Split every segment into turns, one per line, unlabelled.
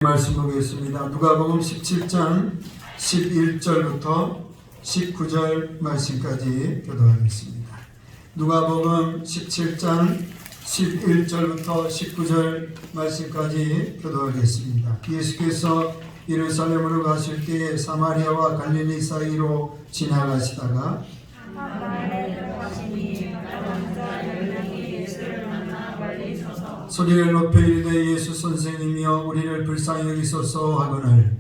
말씀 보겠습니다. 누가복음 17장 11절부터 19절 말씀까지 교도하겠습니다. 누가복음 17장 11절부터 19절 말씀까지 교도하겠습니다. 예수께서 예루살렘으로 가실 때에 사마리아와 갈릴리 사이로 지나가시다가 소리를 높여 이르되 예수 선생님이여 우리를 불쌍히 여기소서 하거늘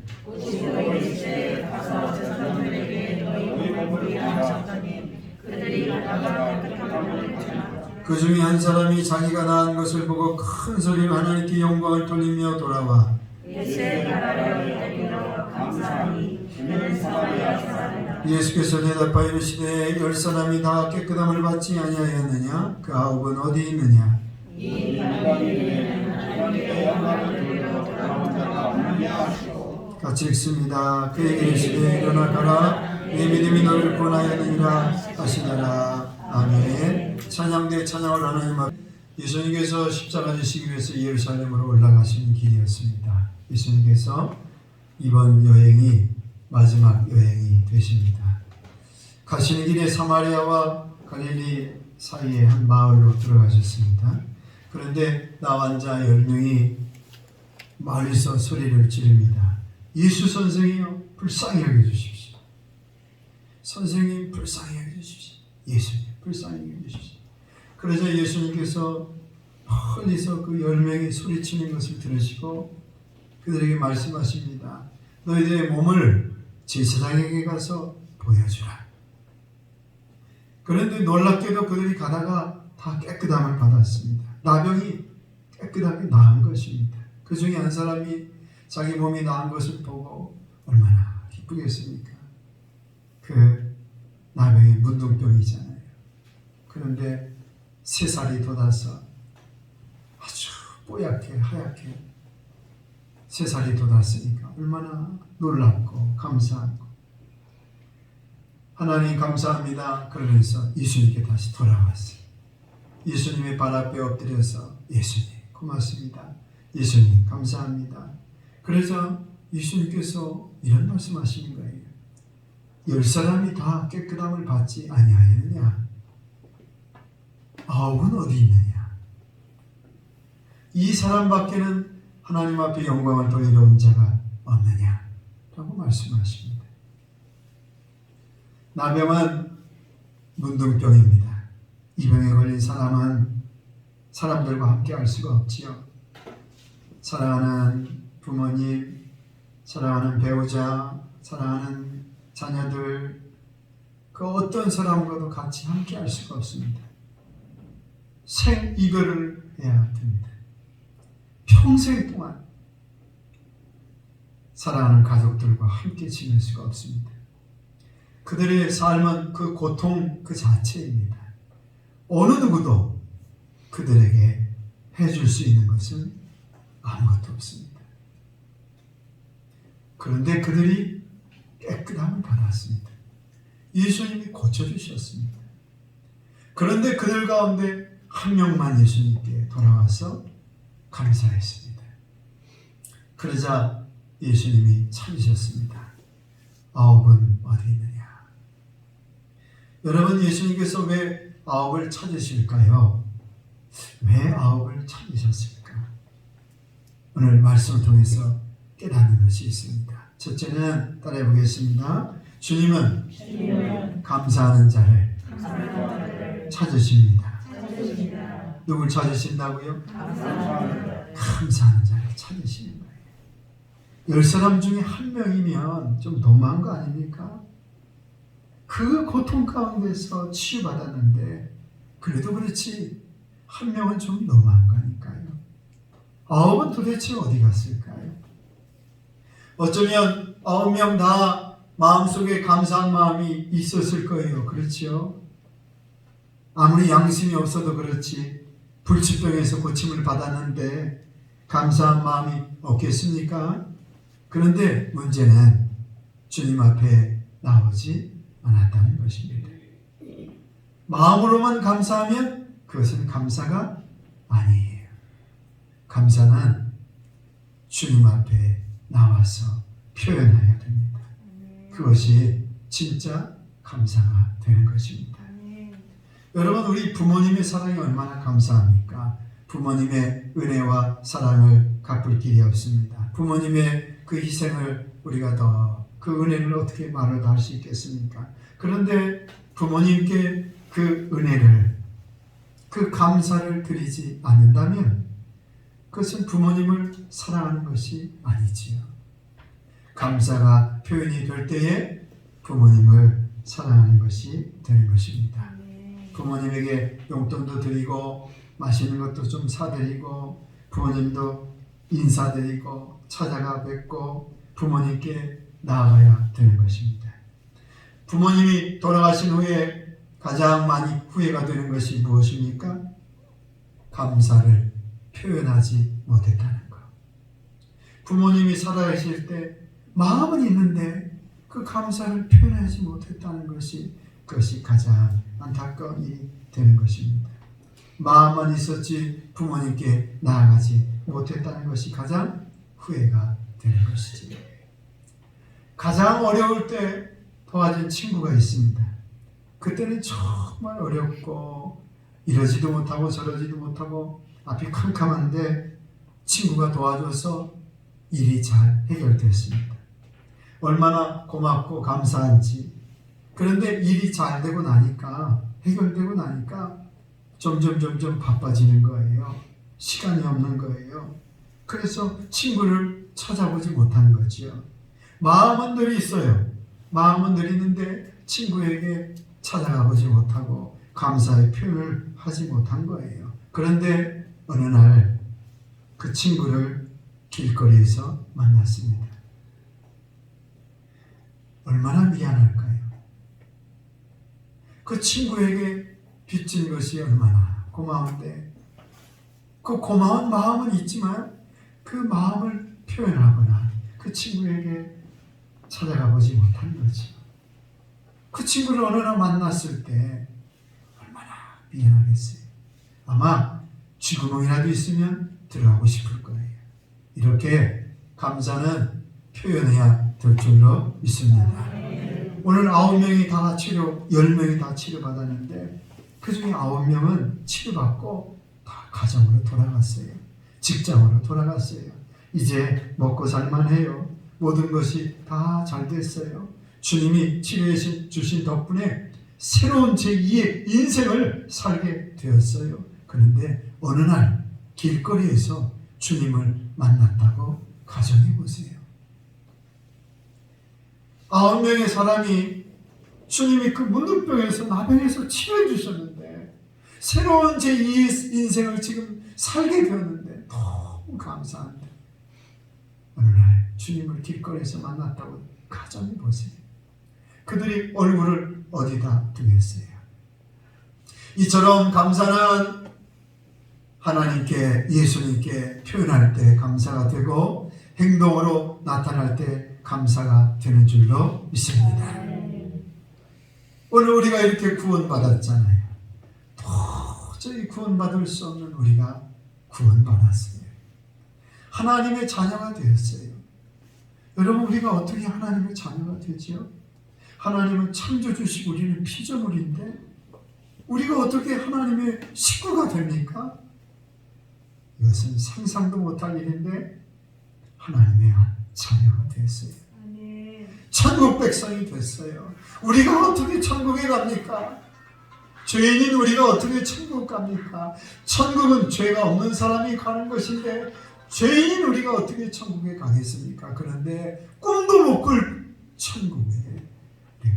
그 중에 한 사람이 자기가 낳은 것을 보고 큰 소리로 하나님께 영광을 돌리며 돌아와 예수께서 대답하여 이르시되 10사람이 다 깨끗함을 받지 아니하였느냐? 그 9은 어디 있느냐? 같이 읽습니다. 그에게 이르시되 일어나 가라 내 믿음이 너를 구원하였느니라 하시더라. 아멘. 찬양대 찬양을 하나님 앞에 예수님께서 십자가 지시기 위해서 예루살렘으로 올라가시는 길이었습니다. 예수님께서 이번 여행이 마지막 여행이 되십니다. 가시는 길에 사마리아와 갈릴리 사이에 한 마을로 들어가셨습니다. 그런데 나환자 10명이 멀리서 소리를 지릅니다. 예수 선생이여 불쌍히 여겨주십시오. 선생님 불쌍히 여겨주십시오. 예수님 불쌍히 여겨주십시오. 그러자 예수님께서 멀리서 그 10명이 소리치는 것을 들으시고 그들에게 말씀하십니다. 너희들의 몸을 제사장에게 가서 보여주라. 그런데 놀랍게도 그들이 가다가 다 깨끗함을 받았습니다. 나병이 깨끗하게 나은 것입니다. 그 중에 한 사람이 자기 몸이 나은 것을 보고 얼마나 기쁘겠습니까? 그 나병이 문둥병이잖아요. 그런데 3살이 돋아서 아주 뽀얗게 하얗게 3살이 돋았으니까 얼마나 놀랍고 감사하고 하나님 감사합니다. 그러면서 예수님께 다시 돌아왔어요. 예수님의 발 앞에 엎드려서 예수님 고맙습니다. 예수님 감사합니다. 그래서 예수님께서 이런 말씀하시는 거예요. 10사람이 다 깨끗함을 받지 아니하였느냐? 9은 어디 있느냐? 이 사람밖에는 하나님 앞에 영광을 돌리러 온 자가 없느냐? 라고 말씀하십니다. 나병은 문둥병입니다. 이 병에 걸린 사람은 사람들과 함께 할 수가 없지요. 사랑하는 부모님, 사랑하는 배우자, 사랑하는 자녀들, 그 어떤 사람과도 같이 함께 할 수가 없습니다. 생이별을 해야 됩니다. 평생 동안 사랑하는 가족들과 함께 지낼 수가 없습니다. 그들의 삶은 그 고통 그 자체입니다. 어느 누구도 그들에게 해줄 수 있는 것은 아무것도 없습니다. 그런데 그들이 깨끗함을 받았습니다. 예수님이 고쳐주셨습니다. 그런데 그들 가운데 한 명만 예수님께 돌아와서 감사했습니다. 그러자 예수님이 찾으셨습니다. 9은 어디 있느냐? 여러분 예수님께서 왜 9을 찾으실까요? 왜 9을 찾으셨을까? 오늘 말씀을 통해서 깨닫는 것이 있습니다. 첫째는 따라해 보겠습니다. 주님은 감사하는 자를 찾으십니다. 누굴 찾으신다고요? 감사하는 자를 찾으시는 거예요. 10사람 중에 한 명이면 좀 너무한 거 아닙니까? 그 고통 가운데서 치유받았는데 그래도 그렇지 한 명은 좀 너무한 거니까요. 9은 도대체 어디 갔을까요? 어쩌면 9명 다 마음속에 감사한 마음이 있었을 거예요. 그렇죠? 아무리 양심이 없어도 그렇지 불치병에서 고침을 받았는데 감사한 마음이 없겠습니까? 그런데 문제는 주님 앞에 나오지 않았다는 것입니다. 마음으로만 감사하면 그것은 감사가 아니에요. 감사는 주님 앞에 나와서 표현해야 됩니다. 그것이 진짜 감사가 되는 것입니다. 여러분, 우리 부모님의 사랑이 얼마나 감사합니까? 부모님의 은혜와 사랑을 갚을 길이 없습니다. 부모님의 그 희생을 우리가 더 그 은혜를 어떻게 말로 할 수 있겠습니까? 그런데 부모님께 그 은혜를, 그 감사를 드리지 않는다면 그것은 부모님을 사랑하는 것이 아니지요. 감사가 표현이 될 때에 부모님을 사랑하는 것이 되는 것입니다. 부모님에게 용돈도 드리고 맛있는 것도 좀 사드리고 부모님도 인사드리고 찾아가 뵙고 부모님께 나아가야 되는 것입니다. 부모님이 돌아가신 후에 가장 많이 후회가 되는 것이 무엇입니까? 감사를 표현하지 못했다는 것. 부모님이 살아계실 때 마음은 있는데 그 감사를 표현하지 못했다는 것이, 그것이 가장 안타까운 일이 되는 것입니다. 마음만 있었지 부모님께 나아가지 못했다는 것이 가장 후회가 되는 것이지. 가장 어려울 때 도와준 친구가 있습니다. 그때는 정말 어렵고 이러지도 못하고 저러지도 못하고 앞이 캄캄한데 친구가 도와줘서 일이 잘 해결됐습니다. 얼마나 고맙고 감사한지. 그런데 일이 잘 되고 나니까, 해결되고 나니까 점점 바빠지는 거예요. 시간이 없는 거예요. 그래서 친구를 찾아보지 못한 거지요. 마음은 늘 있어요. 마음은 늘 있는데 친구에게 찾아가 보지 못하고 감사의 표현을 하지 못한 거예요. 그런데 어느 날 그 친구를 길거리에서 만났습니다. 얼마나 미안할까요? 그 친구에게 빚진 것이 얼마나 고마운데 그 고마운 마음은 있지만 그 마음을 표현하거나 그 친구에게 찾아가 보지 못한 거지. 그 친구를 어느 날 만났을 때 얼마나 미안하겠어요. 아마 쥐구멍이라도 있으면 들어가고 싶을 거예요. 이렇게 감사는 표현해야 될 줄로 믿습니다. 오늘 9명이 다 10명이 다 치료받았는데 그 중에 9명은 치료받고 다 가정으로 돌아갔어요. 직장으로 돌아갔어요. 이제 먹고 살만해요. 모든 것이 다 잘 됐어요. 주님이 치료해 주신 덕분에 새로운 제2의 인생을 살게 되었어요. 그런데 어느 날 길거리에서 주님을 만났다고 가정해 보세요. 9명의 사람이 주님이 그 문둥병에서 나병에서 치료해 주셨는데 새로운 제2의 인생을 지금 살게 되었는데 너무 감사한데 어느 날 주님을 길거리에서 만났다고 가정해 보세요. 그들이 얼굴을 어디다 두겠어요? 이처럼 감사는 하나님께, 예수님께 표현할 때 감사가 되고 행동으로 나타날 때 감사가 되는 줄로 믿습니다. 오늘 우리가 이렇게 구원받았잖아요. 도저히 구원받을 수 없는 우리가 구원받았어요. 하나님의 자녀가 되었어요. 여러분, 우리가 어떻게 하나님의 자녀가 되지요? 하나님은 창조주시고 우리는 피조물인데 우리가 어떻게 하나님의 식구가 됩니까? 이것은 상상도 못할 일인데 하나님의 자녀가 됐어요. 천국 백성이 됐어요. 우리가 어떻게 천국에 갑니까? 죄인인 우리가 어떻게 천국 갑니까? 천국은 죄가 없는 사람이 가는 것인데 죄인인 우리가 어떻게 천국에 가겠습니까? 그런데 꿈도 못 꿀 천국에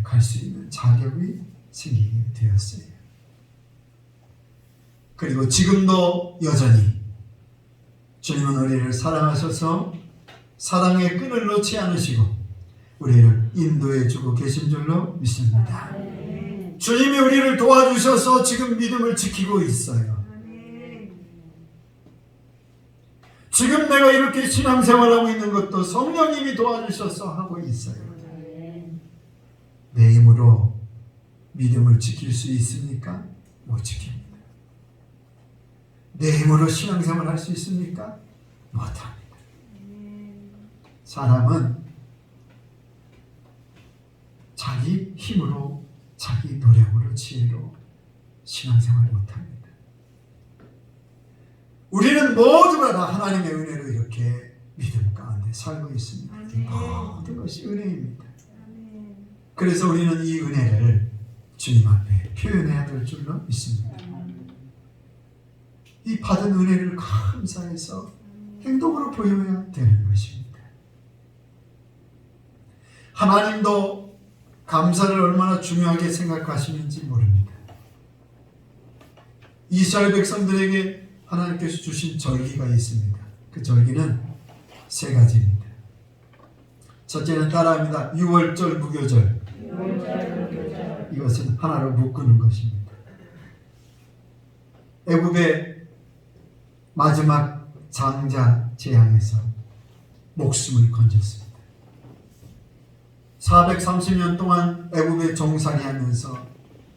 갈 수 있는 자격이 생기게 되었어요. 그리고 지금도 여전히 주님은 우리를 사랑하셔서 사랑의 끈을 놓지 않으시고 우리를 인도해 주고 계신 줄로 믿습니다. 주님이 우리를 도와주셔서 지금 믿음을 지키고 있어요. 지금 내가 이렇게 신앙생활하고 있는 것도 성령님이 도와주셔서 하고 있어요. 내 힘으로 믿음을 지킬 수 있습니까? 못 지킵니다. 내 힘으로 신앙생활 할 수 있습니까? 못합니다. 사람은 자기 힘으로, 자기 노력으로, 지혜로 신앙생활을 못합니다. 우리는 모두가 다 하나님의 은혜로 이렇게 믿음 가운데 살고 있습니다. 모든 것이 은혜입니다. 그래서 우리는 이 은혜를 주님 앞에 표현해야 될 줄로 믿습니다. 이 받은 은혜를 감사해서 행동으로 보여야 되는 것입니다. 하나님도 감사를 얼마나 중요하게 생각하시는지 모릅니다. 이스라엘 백성들에게 하나님께서 주신 절기가 있습니다. 그 절기는 세 가지입니다. 첫째는 따라합니다. 유월절 무교절. 이것은 하나로 묶는 것입니다. 애굽의 마지막 장자 재앙에서 목숨을 건졌습니다. 430년 동안 애굽에 종살이하면서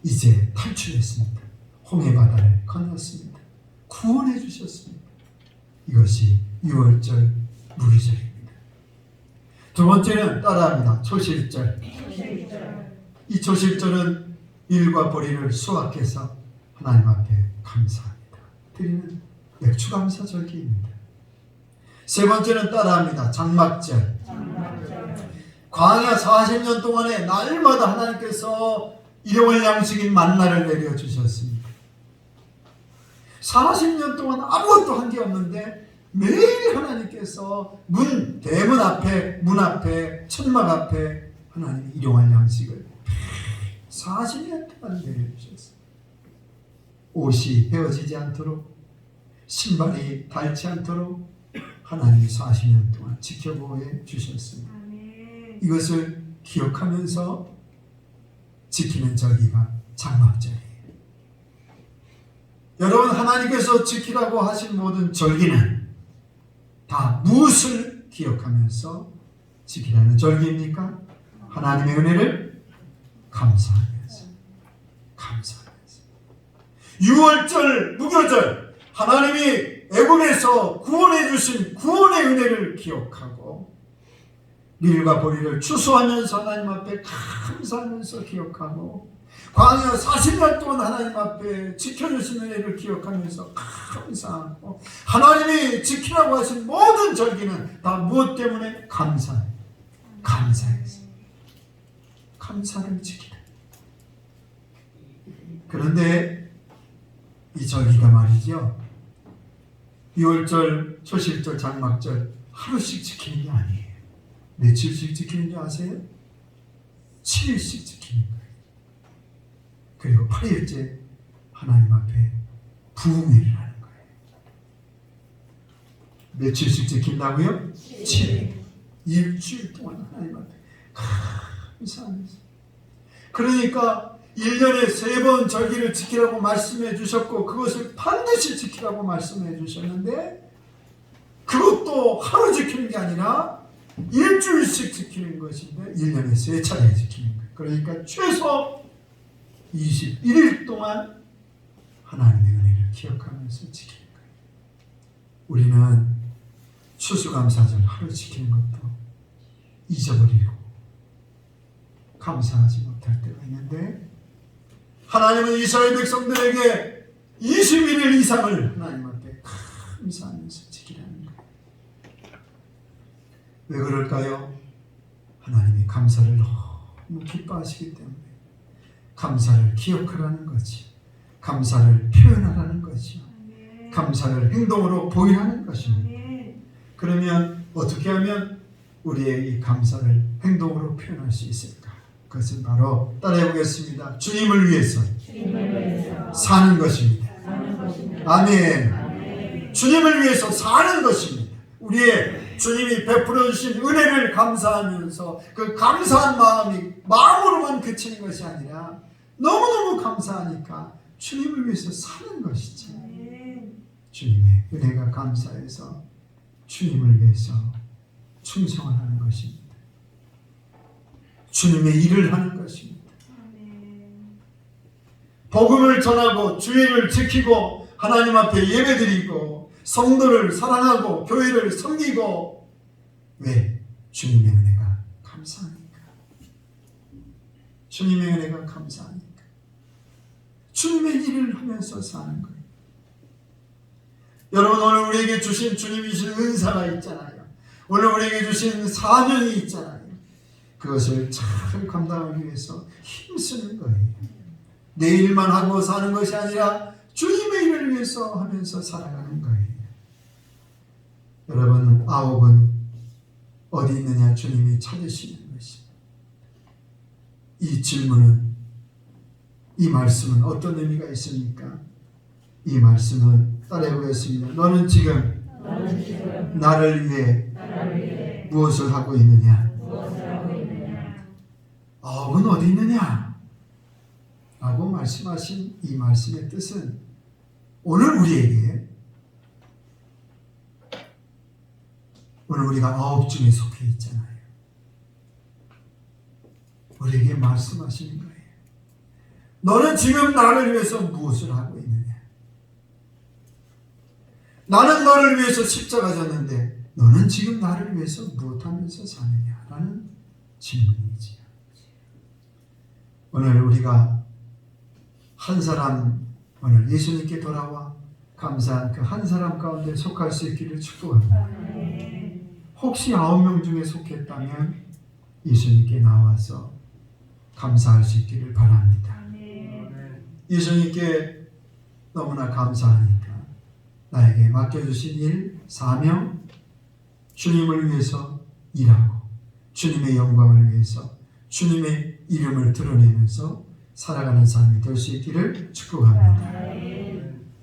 이제 탈출했습니다. 홍해바다를 건넜습니다. 구원해 주셨습니다. 이것이 유월절 무교절입니다. 두 번째는 따라합니다. 초실절. 이 초실절은 일과 보리를 수확해서 하나님 앞에 감사합니다. 드리는 맥추감사 절기입니다. 세 번째는 따라합니다. 장막절. 광야 40년 동안에 날마다 하나님께서 일용할 양식인 만나를 내려주셨습니다. 40년 동안 아무것도 한 게 없는데 매일 하나님께서 대문 앞에, 문 앞에, 천막 앞에 하나님이 일용할 양식을 40년 동안 내려주셨어요. 옷이 헤어지지 않도록, 신발이 닳지 않도록 하나님이 40년 동안 지켜보해 주셨습니다. 이것을 기억하면서 지키는 절기가 장막절이에요. 여러분, 하나님께서 지키라고 하신 모든 절기는 다 무엇을 기억하면서 지키라는 절기입니까? 하나님의 은혜를 감사하면서. 유월절, 무교절, 하나님이 애굽에서 구원해 주신 구원의 은혜를 기억하고 밀과 보리를 추수하면서 하나님 앞에 감사하면서 기억하고 광야 40년 동안 하나님 앞에 지켜주신 은혜를 기억하면서 감사하고 하나님이 지키라고 하신 모든 절기는 다 무엇 때문에? 감사해서 감사를 지키라. 그런데 이 절기가 말이죠, 유월절, 초실절, 장막절 하루씩 지키는 게 아니에요. 며칠씩 지키는 줄 아세요? 7일씩 지키는 거예요. 그리고 8일째 하나님 앞에 부흥회를 하는 거예요. 며칠씩 지킨다고요? 7일. 일주일 동안 하나님 앞에 감사하면서. 그러니까 1년에 3번 절기를 지키라고 말씀해 주셨고 그것을 반드시 지키라고 말씀해 주셨는데 그것도 하루 지키는 게 아니라 일주일씩 지키는 것인데 1년에 3차례 지키는 거예요. 그러니까 최소 21일 동안 하나님의 은혜를 기억하면서 지키는 거예요. 우리는 추수감사절 하루 지키는 것도 잊어버리고 감사하지 못할 때가 있는데 하나님은 이스라엘 백성들에게 21일 이상을 하나님 앞에 감사하면서 지키라는 거예요. 왜 그럴까요? 하나님이 감사를 너무 기뻐하시기 때문에 감사를 기억하라는 거지, 감사를 표현하라는 거지, 감사를 행동으로 보이라는 것입니다. 그러면 어떻게 하면 우리의 이 감사를 행동으로 표현할 수 있을까? 그것은 바로 따라해보겠습니다. 주님을 위해서 사는 것입니다. 아멘. 주님을 위해서 사는 것입니다. 우리의 주님이 베풀어 주신 은혜를 감사하면서 그 감사한 마음이 마음으로만 그치는 것이 아니라 너무너무 감사하니까 주님을 위해서 사는 것이지. 주님의 은혜가 감사해서 주님을 위해서 충성을 하는 것입니다. 주님의 일을 하는 것입니다. 복음을 전하고 주의를 지키고 하나님 앞에 예배드리고 성도를 사랑하고 교회를 섬기고, 왜? 주님의 은혜가 감사하니까. 주님의 은혜가 감사하니까. 주님의 일을 하면서 사는 거예요. 여러분, 오늘 우리에게 주신 주님이 주신 은사가 있잖아요. 오늘 우리에게 주신 사명이 있잖아요. 그것을 잘 감당하기 위해서 힘쓰는 거예요. 내 일만 하고 사는 것이 아니라 주님의 일을 위해서 하면서 살아가는 거예요. 여러분, 아홉은 어디 있느냐 주님이 찾으시는 것입니다. 이 질문은, 이 말씀은 어떤 의미가 있습니까? 이 말씀은 따라해 보겠습니다. 너는 지금 나를 위해 무엇을 하고 있느냐? 아홉은 어디 있느냐? 라고 말씀하신 이 말씀의 뜻은 오늘 우리가 아홉 중에 속해 있잖아요. 우리에게 말씀하시는 거예요. 너는 지금 나를 위해서 무엇을 하고 있느냐? 나는 너를 위해서 십자가 졌는데 너는 지금 나를 위해서 무엇하면서 사느냐? 라는 질문이지요. 오늘 우리가 한 사람, 오늘 예수님께 돌아와 감사한 그 한 사람 가운데 속할 수 있기를 축복합니다. 혹시 9명 중에 속했다면 예수님께 나와서 감사할 수 있기를 바랍니다. 예수님께 너무나 감사하니까 나에게 맡겨주신 일, 사명, 주님을 위해서 일하고 주님의 영광을 위해서 주님의 이름을 드러내면서 살아가는 삶이 될 수 있기를 축복합니다.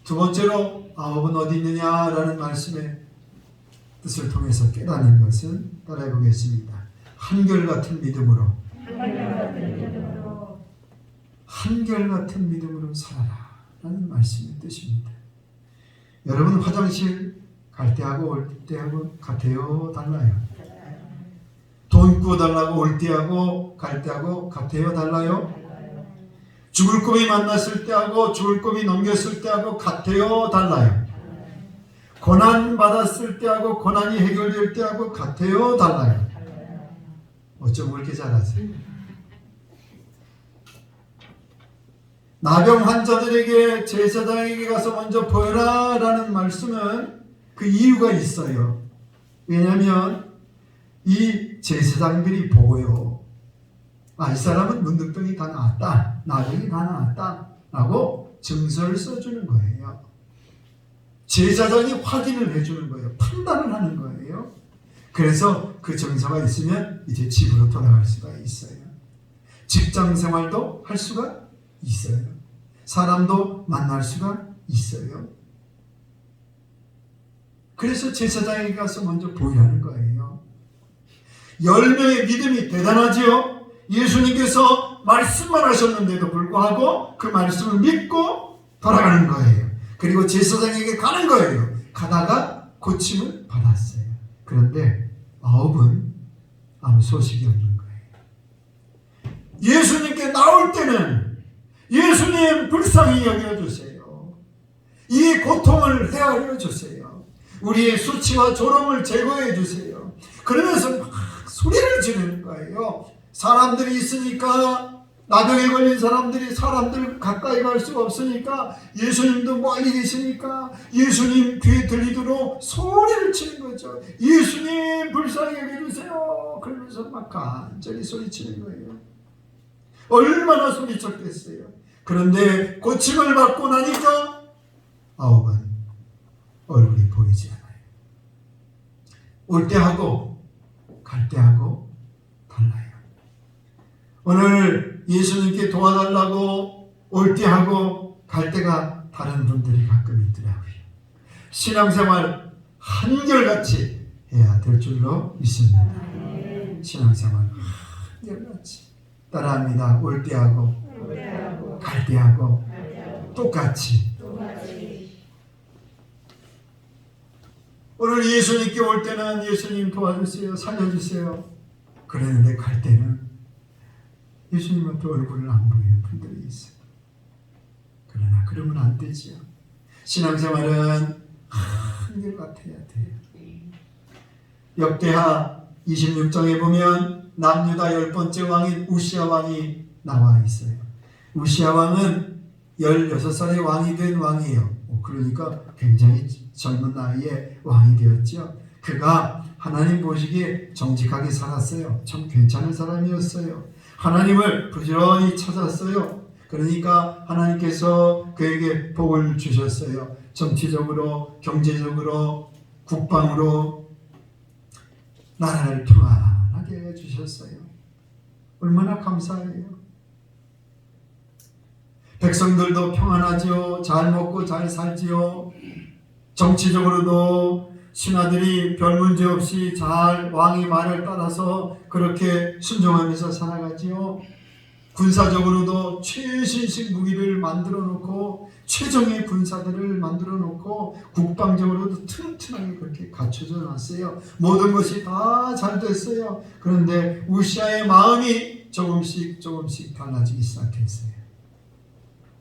두 번째로 아홉은 어디 있느냐라는 말씀의 뜻을 통해서 깨닫는 것은 따라해 보겠습니다. 한결같은 믿음으로 한결같은 믿음으로 살아라 라는 말씀의 뜻입니다. 여러분, 화장실 갈 때하고 올 때하고 같아요? 달라요? 돈 구워달라고 올 때하고 갈 때하고 같아요? 달라요? 죽을 고비 만났을 때하고 죽을 고비 넘겼을 때하고 같아요? 달라요? 고난 받았을 때하고 고난이 해결될 때하고 같아요? 달라요? 어쩜 그렇게 잘하세요? 나병 환자들에게 제사장에게 가서 먼저 보여라 라는 말씀은 그 이유가 있어요. 왜냐하면 이 제사장들이 보고요, 이 사람은 문득병이 다 나았다, 나병이 다 나았다 라고 증서를 써주는 거예요. 제사장이 확인을 해주는 거예요. 판단을 하는 거예요. 그래서 그 증서가 있으면 이제 집으로 돌아갈 수가 있어요. 직장 생활도 할 수가 있어요. 사람도 만날 수가 있어요. 그래서 제사장에게 가서 먼저 보이라는 거예요. 10명의 믿음이 대단하지요. 예수님께서 말씀만 하셨는데도 불구하고 그 말씀을 믿고 돌아가는 거예요. 그리고 제사장에게 가는 거예요. 가다가 고침을 받았어요. 그런데 9은 아무 소식이 없는 거예요. 예수님께 나올 때는 예수님 불쌍히 여겨주세요. 이 고통을 헤아려 주세요. 우리의 수치와 조롱을 제거해 주세요. 그러면서 막 소리를 지르는 거예요. 사람들이 있으니까, 나병에 걸린 사람들 가까이 갈 수가 없으니까, 예수님도 멀리 계시니까 예수님 귀에 들리도록 소리를 치는 거죠. 예수님 불쌍히 여겨주세요. 그러면서 막 간절히 소리치는 거예요. 얼마나 소리쳤겠어요. 그런데 고침을 받고 나니까 9은 얼굴이 보이지 않아요. 올 때하고 갈 때하고 달라요. 오늘 예수님께 도와달라고 올 때하고 갈 때가 다른 분들이 가끔 있더라고요. 신앙생활 한결같이 해야 될 줄로 믿습니다. 신앙생활 한결같이 따라합니다. 올 때하고 갈 때하고 똑같이. 오늘 예수님께 올 때는 예수님 도와주세요, 살려주세요 그랬는데 갈 때는 예수님 앞에 얼굴을 안 보이는 분들이 있어요. 그러나 그러면 안 되지요. 신앙생활은 한결같아야 돼요. 역대하 26장에 보면 남유다 10번째 왕인 우시야 왕이 나와 있어요. 우시야 왕은 16살의 왕이 된 왕이에요. 그러니까 굉장히 젊은 나이에 왕이 되었죠. 그가 하나님 보시기에 정직하게 살았어요. 참 괜찮은 사람이었어요. 하나님을 부지런히 찾았어요. 그러니까 하나님께서 그에게 복을 주셨어요. 정치적으로, 경제적으로, 국방으로 나라를 평안하게 해주셨어요. 얼마나 감사해요. 백성들도 평안하지요. 잘 먹고 잘 살지요. 정치적으로도 신하들이 별 문제 없이 잘 왕의 말을 따라서 그렇게 순종하면서 살아가지요. 군사적으로도 최신식 무기를 만들어 놓고 최정의 군사들을 만들어 놓고 국방적으로도 튼튼하게 그렇게 갖춰져 놨어요. 모든 것이 다 잘 됐어요. 그런데 우시아의 마음이 조금씩 달라지기 시작했어요.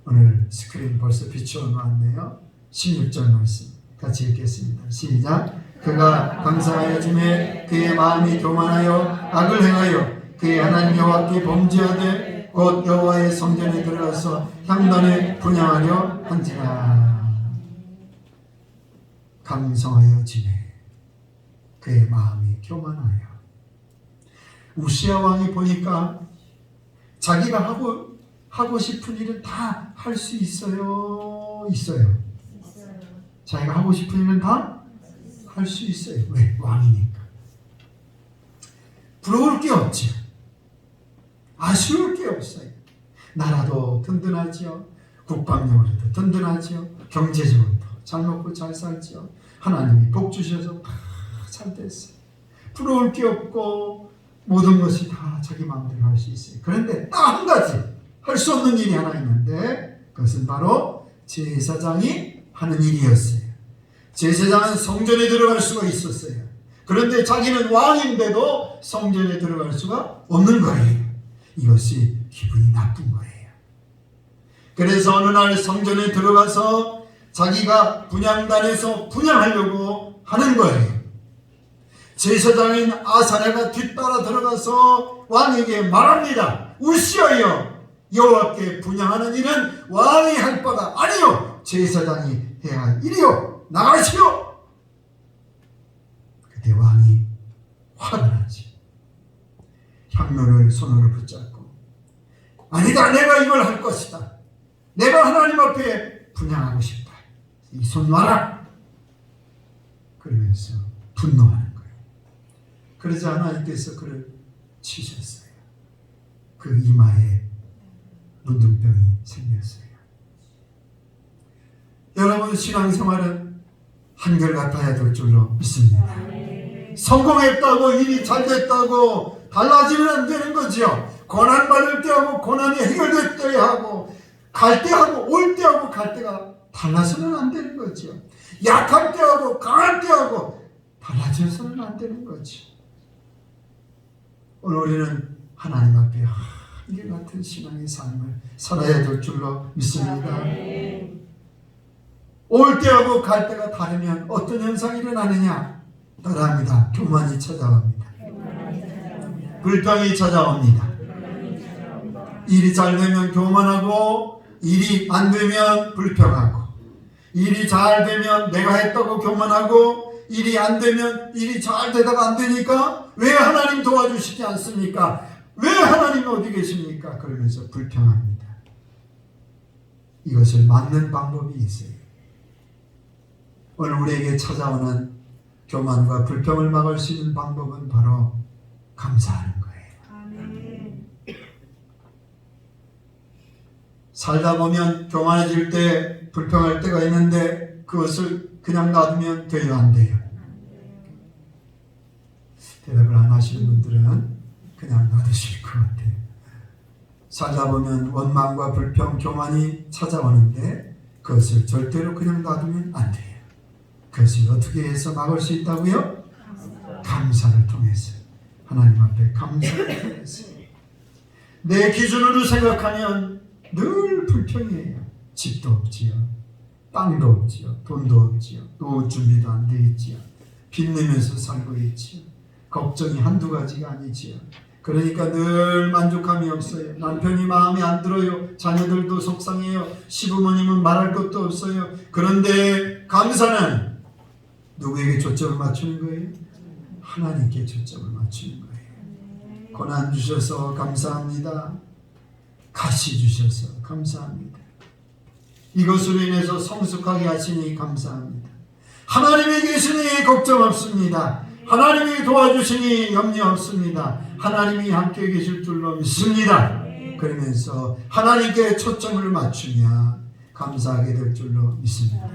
오늘 스크린 벌써 비추어 놓았네요. 16절 말씀 같이 읽겠습니다. 시작. 그가 감사하여짐에 그의 마음이 교만하여 악을 행하여 그의 하나님 여호와께 범죄하되 곧 여호와의 성전에 들어가서 향단에 분향하려 한지라. 감성하여짐에 그의 마음이 교만하여. 우시야 왕이 보니까 자기가 하고 싶은 일은 다 할 수 있어요. 자기가 하고 싶은 일은 다 할 수 있어요. 왜? 왕이니까. 부러울 게 없죠. 아쉬울 게 없어요. 나라도 든든하지요. 국방력으로도 든든하지요. 경제적으로도 잘 먹고 잘 살지요. 하나님이 복 주셔서 다 잘 됐어요. 부러울 게 없고 모든 것이 다 자기 마음대로 할 수 있어요. 그런데 딱 한 가지 할 수 없는 일이 하나 있는데 그것은 바로 제사장이 하는 일이었어요. 제사장은 성전에 들어갈 수가 있었어요. 그런데 자기는 왕인데도 성전에 들어갈 수가 없는 거예요. 이것이 기분이 나쁜 거예요. 그래서 어느 날 성전에 들어가서 자기가 분향단에서 분향하려고 하는 거예요. 제사장인 아사랴가 뒤따라 들어가서 왕에게 말합니다. 우시아여, 여호와께 분향하는 일은 왕이 할 바가 아니요 제사장이 해야 할 일이요. 나가시오. 그때 왕이 화가 나지. 향로를 손으로 붙잡고 아니다, 내가 이걸 할 것이다. 내가 하나님 앞에 분향하고 싶다. 이 손 놔라. 그러면서 분노하는 거예요. 그러자 하나님께서 그를 치셨어요. 그 이마에 문둥병이 생겼어요. 여러분 신앙생활은 한결같아야 될 줄로 믿습니다. 성공했다고 일이 잘 됐다고 달라지면 안 되는 거죠. 고난받을 때하고 고난이 해결될 때하고 갈 때하고 올 때하고 갈 때가 달라서는 안 되는 거죠. 약할 때하고 강할 때하고 달라져서는 안 되는 거죠. 오늘 우리는 하나님 앞에 한결같은 신앙의 삶을 살아야 될 줄로 믿습니다. 올 때하고 갈 때가 다르면 어떤 현상이 일어나느냐? 따라합니다. 교만이 찾아옵니다. 불평이 찾아옵니다. 일이 잘 되면 교만하고 일이 안 되면 불평하고 일이 잘 되면 내가 했다고 교만하고 일이 안 되면 일이 잘 되다가 안 되니까 왜 하나님 도와주시지 않습니까? 왜 하나님 어디 계십니까? 그러면서 불평합니다. 이것을 막는 방법이 있어요. 오늘 우리에게 찾아오는 교만과 불평을 막을 수 있는 방법은 바로 감사하는 거예요. 살다 보면 교만해질 때 불평할 때가 있는데 그것을 그냥 놔두면 돼요, 안 돼요? 대답을 안 하시는 분들은 그냥 놔두실 것 같아요. 살다 보면 원망과 불평, 교만이 찾아오는데 그것을 절대로 그냥 놔두면 안 돼요. 그것을 어떻게 해서 막을 수 있다고요? 감사를 통해서. 하나님 앞에 감사를 통해서. 내 기준으로 생각하면 늘 불평이에요. 집도 없지요. 땅도 없지요. 돈도 없지요. 노후 준비도 안 돼 있지요. 빚내면서 살고 있지요. 걱정이 한두 가지가 아니지요. 그러니까 늘 만족함이 없어요. 남편이 마음에 안 들어요. 자녀들도 속상해요. 시부모님은 말할 것도 없어요. 그런데 감사는 누구에게 초점을 맞추는 거예요? 하나님께 초점을 맞추는 거예요. 고난 주셔서 감사합니다. 가시 주셔서 감사합니다. 이것으로 인해서 성숙하게 하시니 감사합니다. 하나님이 계시니 걱정 없습니다. 하나님이 도와주시니 염려 없습니다. 하나님이 함께 계실 줄로 믿습니다. 그러면서 하나님께 초점을 맞추며 감사하게 될 줄로 믿습니다.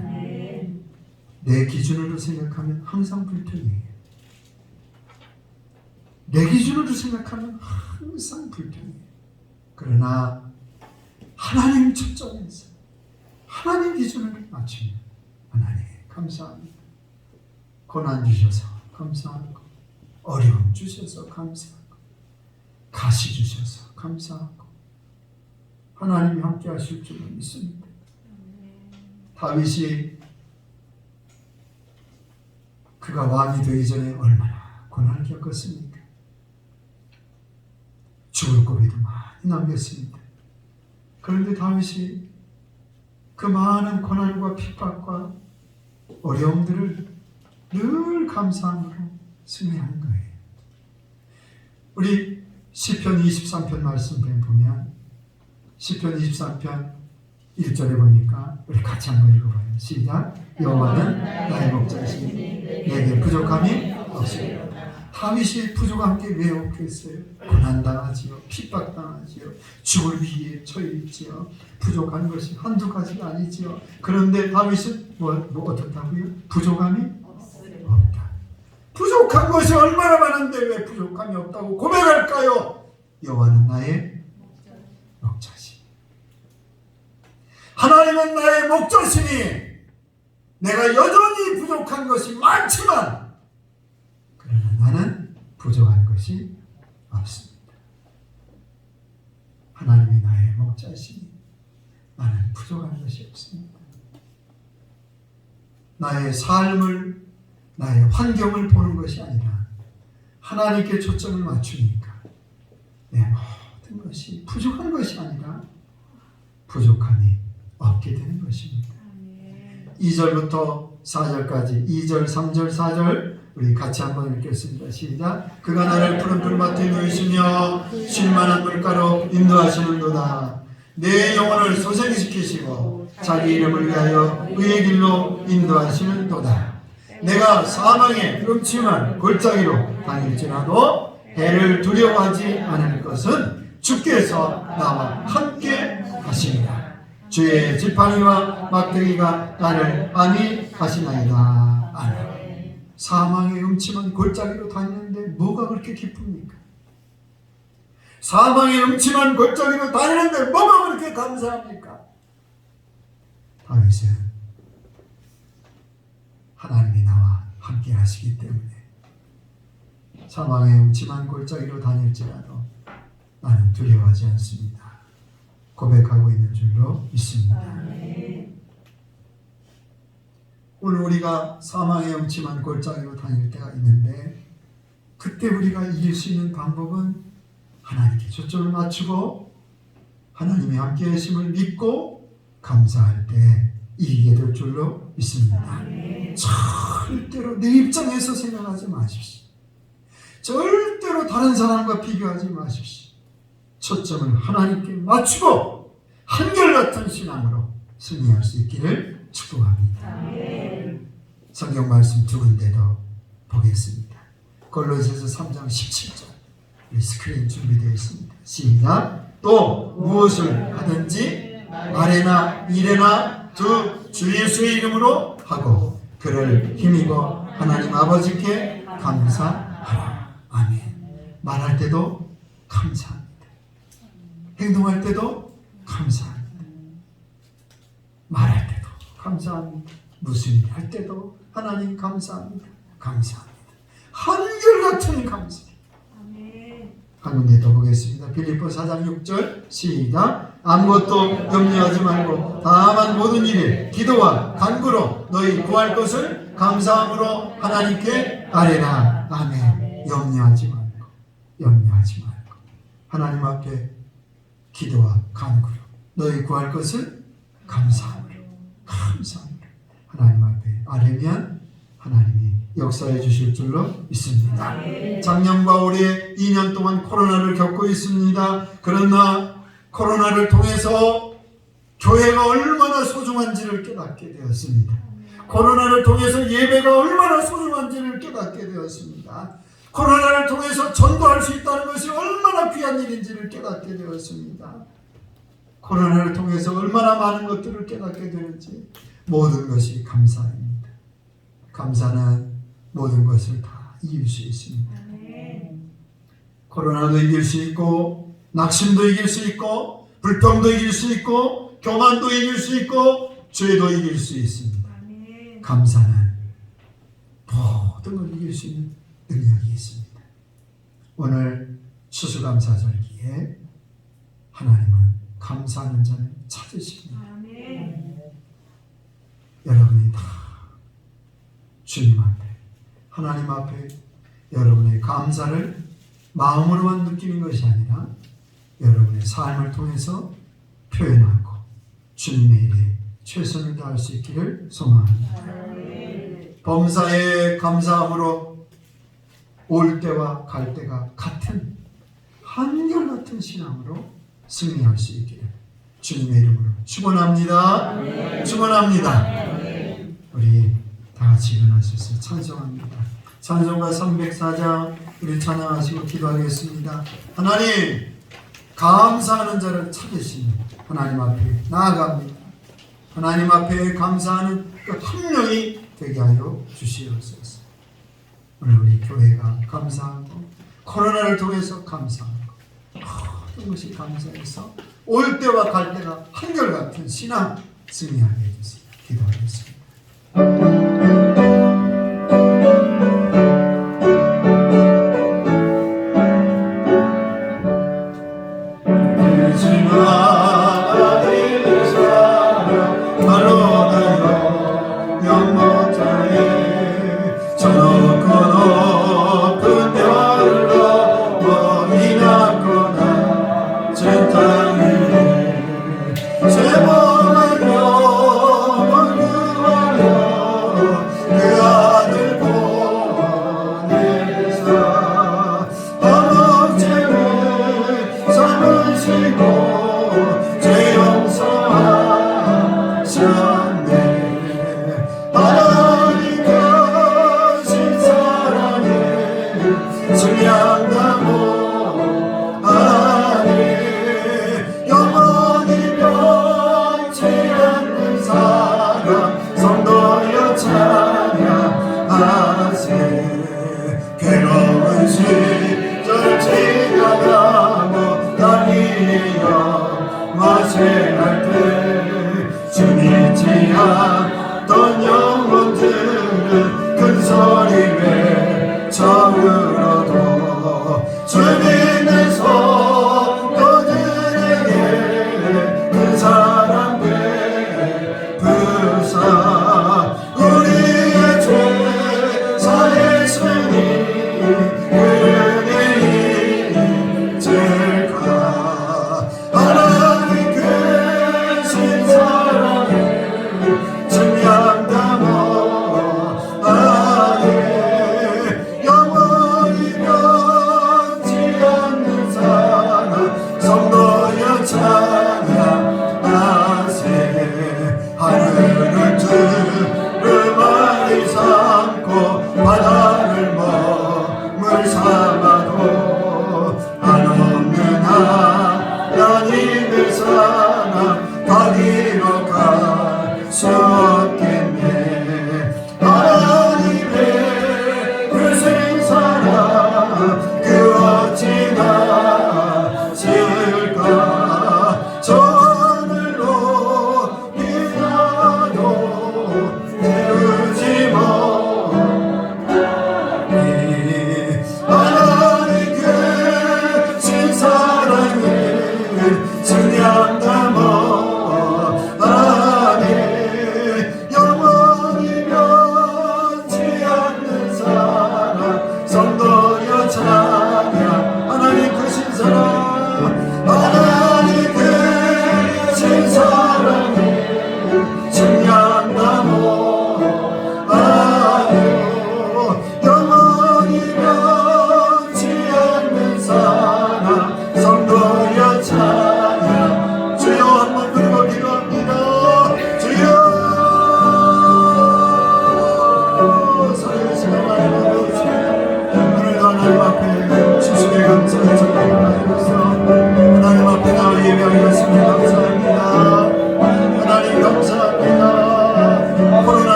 내 기준으로 생각하면 항상 불평이에요. 내 기준으로 생각하면 항상 불평이에요. 그러나 하나님 초점에서 하나님 기준을 맞추면 하나님 감사합니다. 고난 주셔서 감사하고 어려움 주셔서 감사하고 가시 주셔서 감사하고 하나님이 함께 하실 줄로 믿습니다. 다윗이 그가 왕이 되기 전에 얼마나 고난을 겪었습니까? 죽을 고비도 많이 남겼습니다. 그런데 다윗이 그 많은 고난과 핍박과 어려움들을 늘 감사함으로 승리하는 거예요. 우리 시편 23편 말씀 보면 시편 23편 1절에 보니까 우리 같이 한번 읽어봐요. 시작. 여호와는 나의 목자시니 내게 부족함이 없으리로다. 다윗이 부족한 게 왜 없겠어요? 고난당하지요. 핍박당하지요. 죽을 위기에 처해있지요. 부족한 것이 한두 가지가 아니지요. 그런데 다윗은 뭐 어떻다고요? 부족함이 없다. 부족한 것이 얼마나 많은데 왜 부족함이 없다고 고백할까요? 여호와는 나의 목자시니 하나님은 나의 목자시니 내가 여전히 부족한 것이 많지만 그러나 나는 부족한 것이 없습니다. 하나님이 나의 목자시니 나는 부족한 것이 없습니다. 나의 삶을 나의 환경을 보는 것이 아니라 하나님께 초점을 맞추니까 내 모든 것이 부족한 것이 아니라 부족함이 없게 되는 것입니다. 2절부터 4절까지 2절, 3절, 4절 우리 같이 한번 읽겠습니다. 시작. 그가 나를 푸른 풀밭에 누이시며 쉴만한 물가로 인도하시는도다. 내 영혼을 소생시키시고 자기 이름을 위하여 의의 길로 인도하시는도다. 내가 사망의 음침한 골짜기로 다닐지라도 해를 두려워하지 않을 것은 주께서 나와 함께 하시니라. 주의 지팡이와 막대기가 나를 안위하시나이다. 아멘. 사망의 음침한 골짜기로 다니는데 뭐가 그렇게 기쁩니까? 사망의 음침한 골짜기로 다니는데 뭐가 그렇게 감사합니까? 다윗은 하나님이 나와 함께 하시기 때문에 사망의 음침한 골짜기로 다닐지라도 나는 두려워하지 않습니다. 고백하고 있는 줄로 믿습니다. 오늘 우리가 사망의 음침한 골짜기로 다닐 때가 있는데 그때 우리가 이길 수 있는 방법은 하나님께 초점을 맞추고 하나님이 함께 하심을 믿고 감사할 때 이기게 될 줄로 믿습니다. 절대로 내 입장에서 생각하지 마십시오. 절대로 다른 사람과 비교하지 마십시오. 초점을 하나님께 맞추고 한결같은 신앙으로 승리할 수 있기를 축복합니다. 성경 말씀 두 군데 더 보겠습니다. 골로새서 3장 17절 우리 스크린 준비되어 있습니다. 시작. 또 무엇을 하든지 말에나 일에나 주 예수의 이름으로 하고 그를 힘입어 하나님 아버지께 감사하라. 아멘. 말할 때도 감사합니다. 행동할 때도 감사합니다. 말할 때도 감사합니다. 무슨 일 할 때도 하나님 감사합니다. 감사합니다. 한결같은 감사. 한 군데 더 보겠습니다. 빌립보 4장 6절 시작. 아무것도 염려하지 말고 다만 모든 일에 기도와 간구로 너희 구할 것을 감사함으로 하나님께 아뢰라. 아멘. 염려하지 말고 하나님 앞에 기도와 간구로 너희 구할 것을 감사함으로 하나님 앞에 아뢰면 하나님이 역사해 주실 줄로 믿습니다. 작년과 올해 2년 동안 코로나를 겪고 있습니다. 그러나 코로나를 통해서 교회가 얼마나 소중한지를 깨닫게 되었습니다. 코로나를 통해서 예배가 얼마나 소중한지를 깨닫게 되었습니다. 코로나를 통해서 전도할 수 있다는 것이 얼마나 귀한 일인지를 깨닫게 되었습니다. 코로나를 통해서 얼마나 많은 것들을 깨닫게 되는지 모든 것이 감사입니다. 감사는 모든 것을 다 이길 수 있습니다. 코로나도 이길 수 있고 낙심도 이길 수 있고 불평도 이길 수 있고 교만도 이길 수 있고 죄도 이길 수 있습니다. 감사는 모든 걸 이길 수 있는 능력이 있습니다. 오늘 추수감사절기에 하나님은 감사하는 자를 찾으십니다. 여러분이 다 주님 앞에 하나님 앞에 여러분의 감사를 마음으로만 느끼는 것이 아니라 여러분의 삶을 통해서 표현하고 주님의 일에 최선을 다할 수 있기를 소망합니다. 범사에 감사함으로 올 때와 갈 때가 같은 한결같은 신앙으로 승리할 수 있기를 주님의 이름으로 축원합니다. 축원합니다. 우리 다 같이 일어나셔서 찬송합니다. 찬송가 304장 우리 찬양하시고 기도하겠습니다. 하나님, 감사하는 자를 찾으시니 하나님 앞에 나아갑니다. 하나님 앞에 감사하는 그 한 명이 되게 하여 주시옵소서. 오늘 우리 교회가 감사하고 코로나를 통해서 감사하고 모든 것이 감사해서 올 때와 갈 때가 한결같은 신앙 승리하게 해주세요. 기도하겠습니다.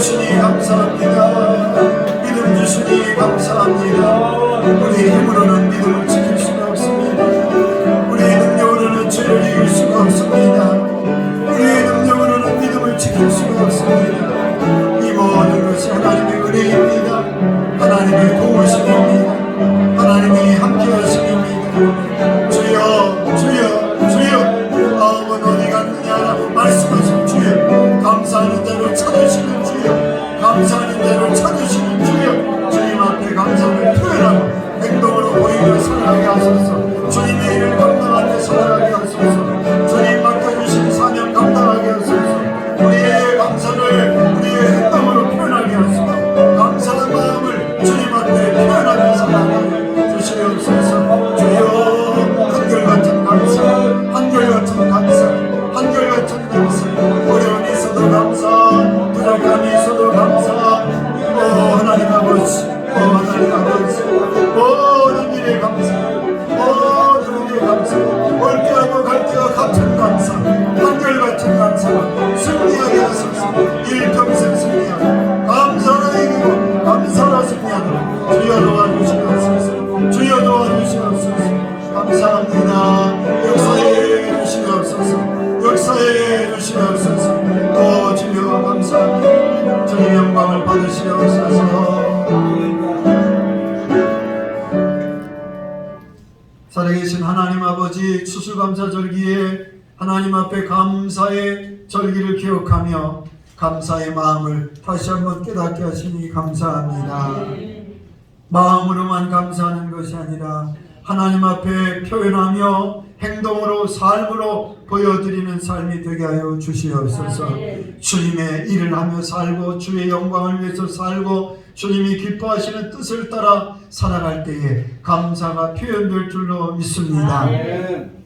주시니 감사합니다. 믿음 주시니 감사합니다. 우리 힘으로는 믿음을 지킬 수가 없습니다. 우리의 능력으로는 죄를 이길 수가 없습니다. 우리의 능력으로는 믿음을 지킬 수가 없습니다. 이 모든 것이 하나님의 은혜입니다. 하나님의 도우심입니다. 하나님이 함께하심입니다. 주여 주여 주여 마음은 어디 갔느냐 말씀하신 주여 감사하는 대로 찾으시는 주여 감사하는 대로 찾으시는 주여 주님 앞에 감사를 표현하고 행동으로 보이며 살아가게 하소서. 주님의 일을 감당하며 살아가게 하소서. 주님 맡겨주신 사명 감당하게 하소서. 우리의 감사를 우리의 행동으로 표현하게 하소서. 감사한 마음을 주님 앞에 표현하며 살아가게 주시옵소서. 주여 한결같은 감사 한결같은 감사 한결같은 감사 어려움이 있어도 감사 부족함이 있어도 감사 하나님 아버지 하나님 아버지 모든 일에 감사 모든 일에 감사 올 때하고 갈 때와 같은 감사 한결같은 감사 승리하게 하소서. 일평생 승리하고 감사로 이기고 감사로 승리하도록 주여 도와주시옵소서. 주여 도와주시옵소서. 감사합니다. 역사해 주시옵소서. 역사해 주시옵소서. 또 주여 감사합니다. 주님 영광을 받으시옵소서. 살아계신 하나님 아버지 추수감사절기에 하나님 앞에 감사의 절기를 기억하며 감사의 마음을 다시 한번 깨닫게 하시니 감사합니다. 마음으로만 감사하는 것이 아니라 하나님 앞에 표현하며 행동으로 삶으로 보여드리는 삶이 되게 하여 주시옵소서. 주님의 일을 하며 살고 주의 영광을 위해서 살고 주님이 기뻐하시는 뜻을 따라 살아갈 때에 감사가 표현될 줄로 믿습니다.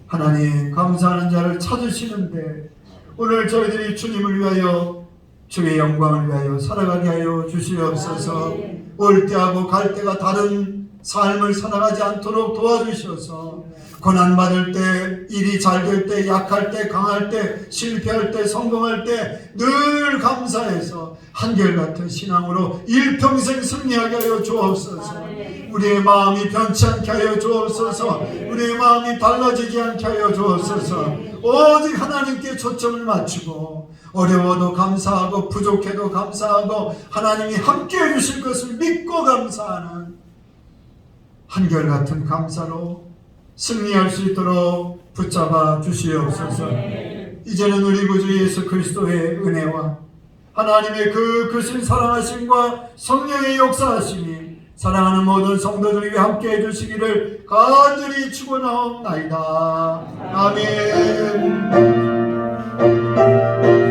하나님 감사하는 자를 찾으시는데 오늘 저희들이 주님을 위하여 주의 영광을 위하여 살아가게 하여 주시옵소서. 올 때하고 갈 때가 다른 삶을 살아가지 않도록 도와주셔서 고난받을 때, 일이 잘 될 때, 약할 때, 강할 때, 실패할 때, 성공할 때 늘 감사해서 한결같은 신앙으로 일평생 승리하게 하여 주옵소서. 우리의 마음이 변치 않게 하여 주옵소서. 우리의 마음이 달라지지 않게 하여 주옵소서. 오직 하나님께 초점을 맞추고 어려워도 감사하고 부족해도 감사하고 하나님이 함께해 주실 것을 믿고 감사하는 한결같은 감사로 승리할 수 있도록 붙잡아 주시옵소서. 이제는 우리 구주 예수 그리스도의 은혜와 하나님의 그 크신 사랑하심과 성령의 역사하심이 사랑하는 모든 성도들에게 함께 해주시기를 간절히 축원하옵나이다. 아멘.